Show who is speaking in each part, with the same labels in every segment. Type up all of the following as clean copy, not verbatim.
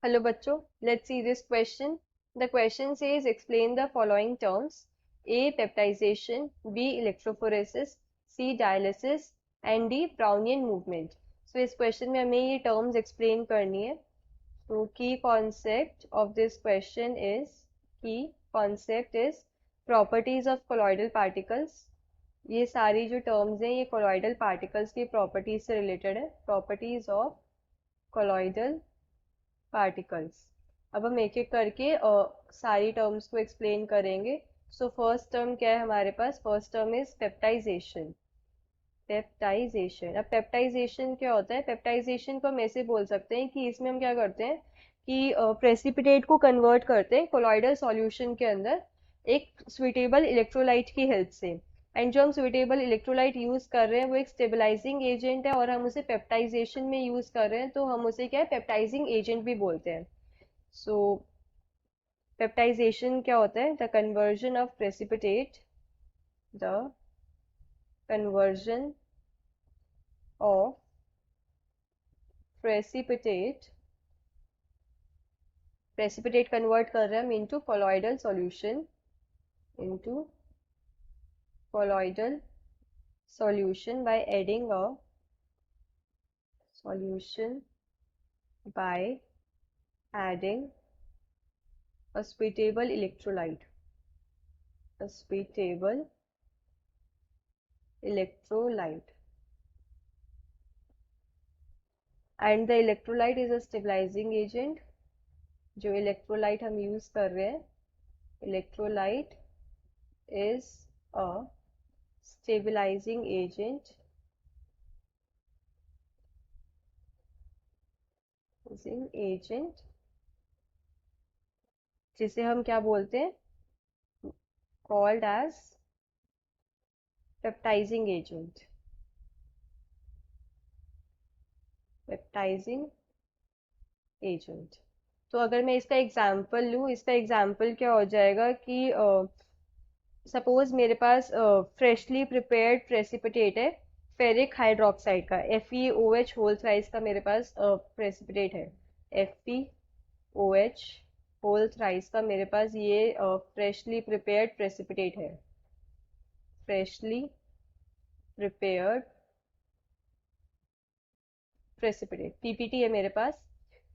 Speaker 1: Hello बच्चों, let's see this question. The question says explain the following terms: A. Peptidization, B. Electrophoresis, C. Dialysis and D. Brownian movement. So इस question में हमें ये terms explain करनी है. So key concept is properties of colloidal particles. ये सारी जो terms हैं ये colloidal particles की properties से related है. Properties of colloidal particles. अब हम एक एक करके सारी टर्म्स को एक्सप्लेन करेंगे. सो फर्स्ट टर्म क्या है हमारे पास? First term is peptization. Peptization. अब पेप्टाइजेशन क्या होता है? पेप्टाइजेशन को हम ऐसे बोल सकते हैं कि इसमें हम क्या करते हैं कि प्रेसिपिटेट को कन्वर्ट करते हैं कोलॉइडल सॉल्यूशन के अंदर एक स्वीटेबल इलेक्ट्रोलाइट की हेल्प से. एंड जो हम स्वीटेबल इलेक्ट्रोलाइट यूज कर रहे हैं वो एक स्टेबलाइजिंग एजेंट है और हम उसे पेप्टाइजेशन में यूज कर रहे हैं तो हम उसे क्या है पेप्टाइजिंग एजेंट भी बोलते हैं. सो पेप्टाइजेशन क्या होता है? The conversion of precipitate precipitate convert कर रहे हैं हम into colloidal solution into colloidal solution by adding a solution by adding a suitable electrolyte and the electrolyte is a stabilizing agent. जो electrolyte हम यूज कर रहे हैं electrolyte is a stabilizing agent जिसे हम क्या बोलते हैं? called as peptising agent. तो अगर मैं इसका एग्जाम्पल लूँ, इसका एग्जाम्पल क्या हो जाएगा कि सपोज मेरे पास फ्रेशली प्रिपेयर्ड प्रेसिपिटेट है फेरिक हाइड्रोक्साइड का FeOH होल थ्राइस का मेरे पास प्रेसिपिटेट है. FeOH होल थ्राइस का मेरे पास ये फ्रेशली प्रिपेयर्ड प्रेसिपिटेट है. फ्रेशली प्रिपेयर्ड प्रेसिपिटेट PPT है मेरे पास.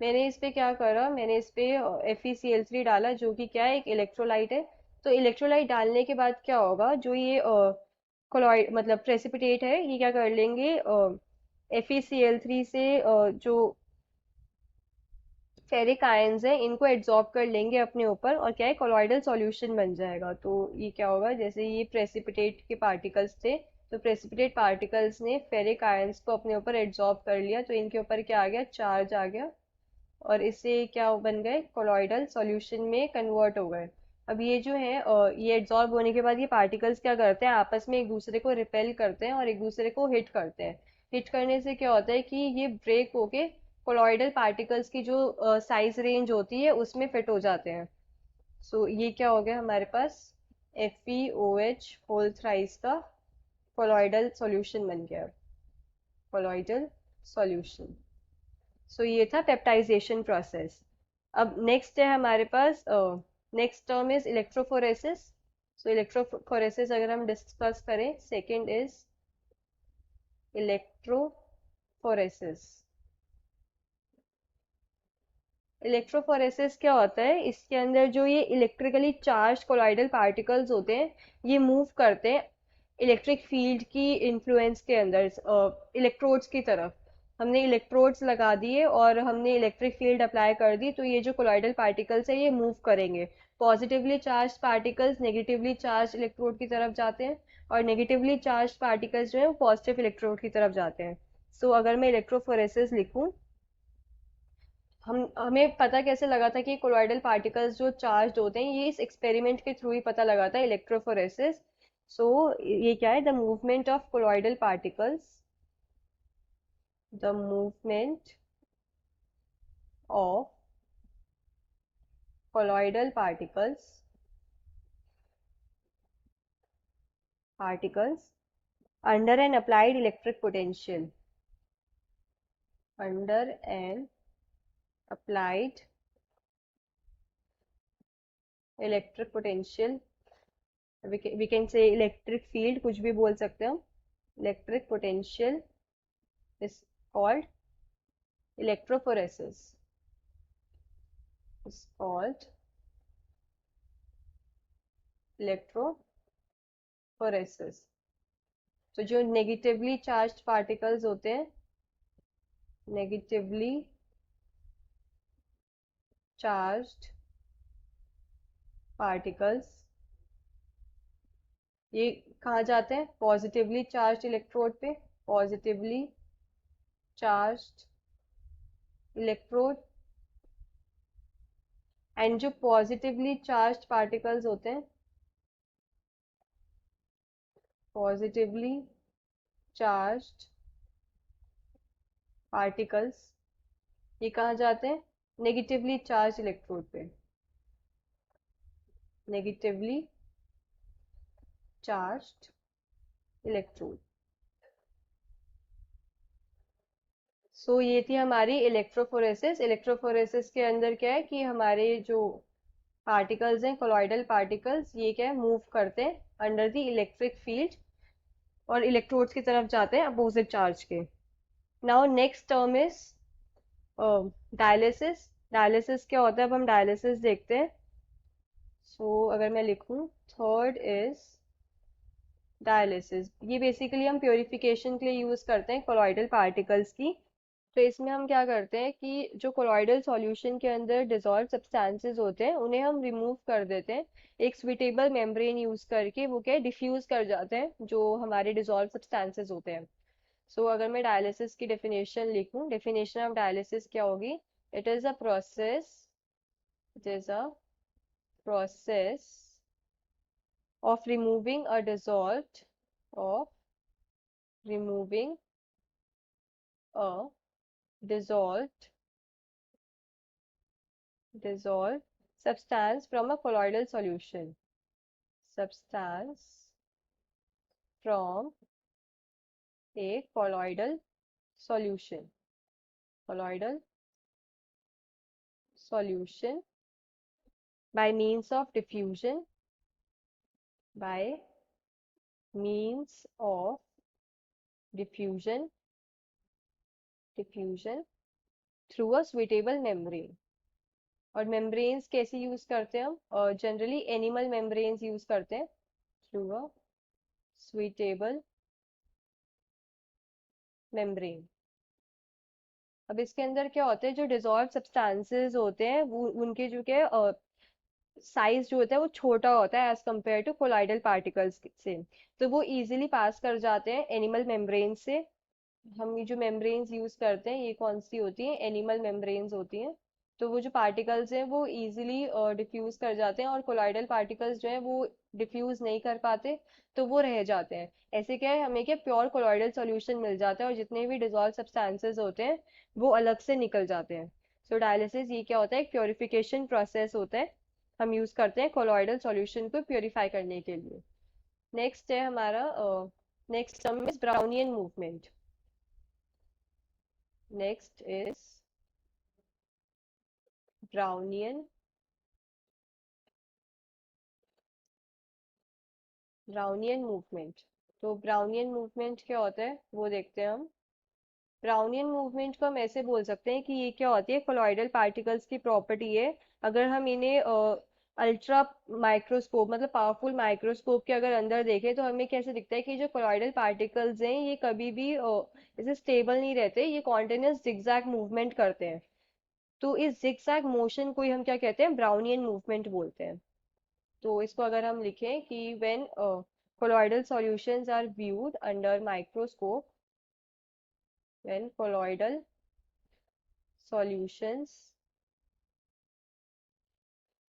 Speaker 1: मैंने इस पे क्या करा? मैंने इस पे FeCl3 डाला जो कि क्या है? एक इलेक्ट्रोलाइट है. तो इलेक्ट्रोलाइट डालने के बाद क्या होगा? जो ये कोलॉइड मतलब प्रेसिपिटेट है ये क्या कर लेंगे? FeCl3 से जो फेरिक आयंस है इनको एब्जॉर्ब कर लेंगे अपने ऊपर और क्या है कोलॉइडल सॉल्यूशन बन जाएगा. तो ये क्या होगा? जैसे ये प्रेसिपिटेट के पार्टिकल्स थे तो प्रेसिपिटेट पार्टिकल्स ने फेरिक आयंस को अपने ऊपर एब्जॉर्ब कर लिया तो इनके ऊपर क्या आ गया? चार्ज आ गया और इससे क्या बन गए? कोलॉइडल सॉल्यूशन में कन्वर्ट हो गए. अब ये जो है ये एब्जॉर्ब होने के बाद ये पार्टिकल्स क्या करते हैं? आपस में एक दूसरे को रिपेल करते हैं और एक दूसरे को हिट करते हैं. हिट करने से क्या होता है कि ये ब्रेक होके कोलॉइडल पार्टिकल्स की जो साइज रेंज होती है उसमें फिट हो जाते हैं. सो ये क्या हो गया हमारे पास? FeOH होल थ्राइस का कोलॉइडल सॉल्यूशन बन गया. Colloidal solution. सो ये था पेप्टाइजेशन प्रोसेस. अब नेक्स्ट है हमारे पास next term is electrophoresis. So electrophoresis अगर हम डिस्कस करें, सेकंड इज इलेक्ट्रोफोरेसिस. इलेक्ट्रोफोरेसिस क्या होता है? इसके अंदर जो ये इलेक्ट्रिकली चार्ज कोलॉइडल पार्टिकल्स होते हैं ये मूव करते हैं इलेक्ट्रिक फील्ड की इन्फ्लुएंस के अंदर इलेक्ट्रोड्स की तरफ. हमने इलेक्ट्रोड्स लगा दिए और हमने इलेक्ट्रिक फील्ड अप्लाई कर दी तो ये जो कोलॉइडल पार्टिकल्स है ये मूव करेंगे. Positively charge particles negatively charge electrode की तरफ जाते हैं और नेगेटिवली चार्ज पार्टिकल्स जो है वो पॉजिटिव इलेक्ट्रोड की तरफ जाते हैं. सो अगर मैं इलेक्ट्रोफोरेसिस लिखूं, हमें पता कैसे लगा था कि कोलॉइडल पार्टिकल्स जो चार्ज होते हैं? ये इस एक्सपेरिमेंट के थ्रू ही पता लगा था, इलेक्ट्रोफोरेसिस. सो ये क्या है? The movement of colloidal particles the movement of colloidal particles under an applied electric potential. Under an applied electric potential, we can say electric field, कुछ भी बोल सकते हैं हम। Electric potential is called electrophoresis, is called electrophoresis. तो जो negatively charged particles होते हैं, नेगेटिवली चार्ज्ड पार्टिकल्स, ये कहाँ जाते हैं? पॉजिटिवली चार्ज्ड इलेक्ट्रोड पे, पॉजिटिवली चार्ज्ड इलेक्ट्रोड। एंड जो पॉजिटिवली चार्ज्ड पार्टिकल्स होते हैं, पॉजिटिवली चार्ज्ड पार्टिकल्स, ये कहाँ जाते हैं? नेगेटिवली चार्ज इलेक्ट्रोड पे, नेगेटिवली चार्ज्ड इलेक्ट्रोड। सो ये थी हमारी इलेक्ट्रोफोरेसिस। इलेक्ट्रोफोरेसिस के अंदर क्या है कि हमारे जो पार्टिकल्स हैं, कोलॉइडल पार्टिकल्स, ये क्या है, मूव करते हैं अंडर द इलेक्ट्रिक फील्ड और इलेक्ट्रोड्स की तरफ जाते हैं अपोजिट चार्ज के। Now next term is dialysis. Dialysis क्या होता है, अब हम डायलिसिस देखते हैं। अगर मैं लिखूं, थर्ड इज डायलिसिस। ये बेसिकली हम प्योरिफिकेशन के लिए यूज करते हैं कोलॉइडल पार्टिकल्स की। तो इसमें हम क्या करते हैं कि जो कोलॉइडल सॉल्यूशन के अंदर डिजॉल्व सब्सटेंसेस होते हैं, उन्हें हम रिमूव कर देते हैं एक स्वीटेबल मेम्ब्रेन यूज करके। वो क्या है, डिफ्यूज कर जाते हैं जो हमारे डिजॉल्व सब्सटेंसेस होते हैं। अगर मैं डायलिसिस की डेफिनेशन लिखूं, डेफिनेशन ऑफ डायलिसिस क्या होगी? It is a process, it is a process of removing a dissolved, of removing a dissolved dissolved substance from a colloidal solution, substance from a colloidal solution, colloidal solution by means of diffusion, by means of diffusion, diffusion through a suitable membrane। और membranes कैसे use करते हैं हम? Generally animal membranes use करते हैं, through a suitable membrane। अब इसके अंदर क्या होता है, जो डिजॉल्व सब्सटेंसेस होते हैं वो उनके जो क्या साइज जो होता है वो छोटा होता है as compare to colloidal particles से। तो वो इजीली पास कर जाते हैं एनिमल मेम्ब्रेन से। हम ये जो मेम्ब्रेन्स यूज करते हैं, ये कौन सी होती हैं? एनिमल मेम्ब्रेन्स होती हैं। तो वो जो पार्टिकल्स हैं वो इजीली डिफ्यूज कर जाते हैं, और कोलाइडल पार्टिकल्स जो है वो डिफ्यूज नहीं कर पाते, तो वो रह जाते हैं। ऐसे क्या है, हमें क्या प्योर कोलॉइडल सॉल्यूशन मिल जाता है, और जितने भी डिजॉल्व सब्सटेंसेस होते हैं वो अलग से निकल जाते हैं। डायलिसिस ये क्या होता है, एक प्योरिफिकेशन प्रोसेस होता है। हम यूज करते हैं कोलॉइडल सॉल्यूशन को प्योरीफाई करने के लिए। नेक्स्ट है हमारा, next term is Brownian movement. Next is Brownian, Brownian movement. तो ब्राउनियन मूवमेंट क्या होता है वो देखते हैं हम। ब्राउनियन मूवमेंट को हम ऐसे बोल सकते हैं कि ये क्या होती है, कोलॉइडल पार्टिकल्स की प्रॉपर्टी है। अगर हम इन्हें अल्ट्रा माइक्रोस्कोप, मतलब पावरफुल माइक्रोस्कोप के अगर अंदर देखें, तो हमें कैसे दिखता है कि जो कोलॉइडल पार्टिकल्स हैं ये कभी भी ऐसे स्टेबल नहीं रहते, ये कॉन्टिन्यूस जिगजैग मूवमेंट करते हैं। तो इस जिगजैग मोशन को ही हम क्या कहते हैं, ब्राउनियन मूवमेंट बोलते हैं। तो इसको अगर हम लिखें कि when colloidal solutions are viewed under microscope, when colloidal solutions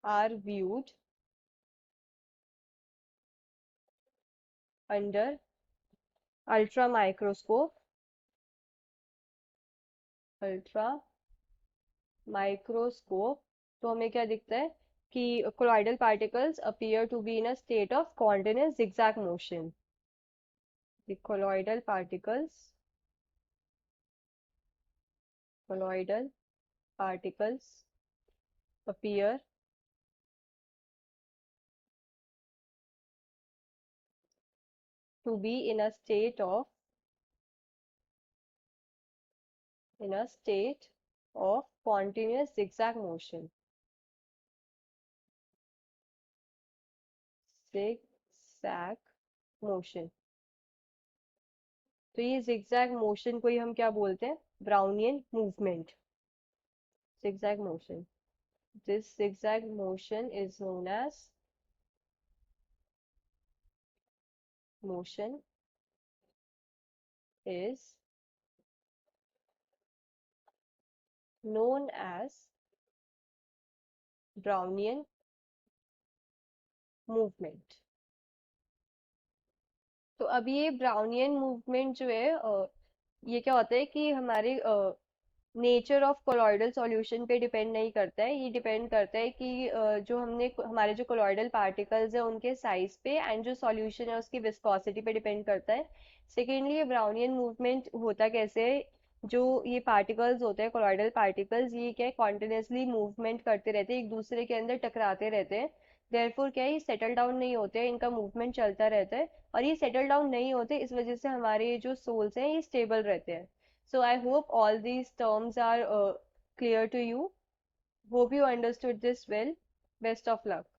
Speaker 1: are viewed under ultra microscope, ultra microscope, तो हमें क्या दिखता है कि colloidal particles appear to be in a state of continuous zigzag motion। the colloidal particles, colloidal particles appear to be in a state of continuous zigzag motion. Zigzag motion. तो ये zigzag motion को ही हम क्या बोलते हैं? Brownian movement. Zigzag motion. This zigzag motion is known as motion is known as Brownian movement. तो अब ये ब्राउनियन मूवमेंट जो है ये क्या होता है कि हमारे नेचर ऑफ कोलॉइडल सॉल्यूशन पे डिपेंड नहीं करता है, ये डिपेंड करता है कि जो हमने हमारे जो कोलॉइडल पार्टिकल्स है उनके साइज पे एंड जो सॉल्यूशन है उसकी विस्कोसिटी पे डिपेंड करता है। सेकेंडली ये ब्राउनियन मूवमेंट होता कैसे है? जो ये पार्टिकल्स होते हैं कोलॉइडल पार्टिकल्स, ये क्या है, कॉन्टिन्यूसली मूवमेंट करते रहते हैं, एक दूसरे के अंदर टकराते रहते हैं। देयरफॉर क्या है, ये सेटल डाउन नहीं होते हैं, इनका मूवमेंट चलता रहता है। और ये सेटल डाउन नहीं होते, इस वजह से हमारे जो सोल्स हैं ये स्टेबल रहते हैं। So I hope all these terms are clear to you. Hope you understood this well. Best of luck.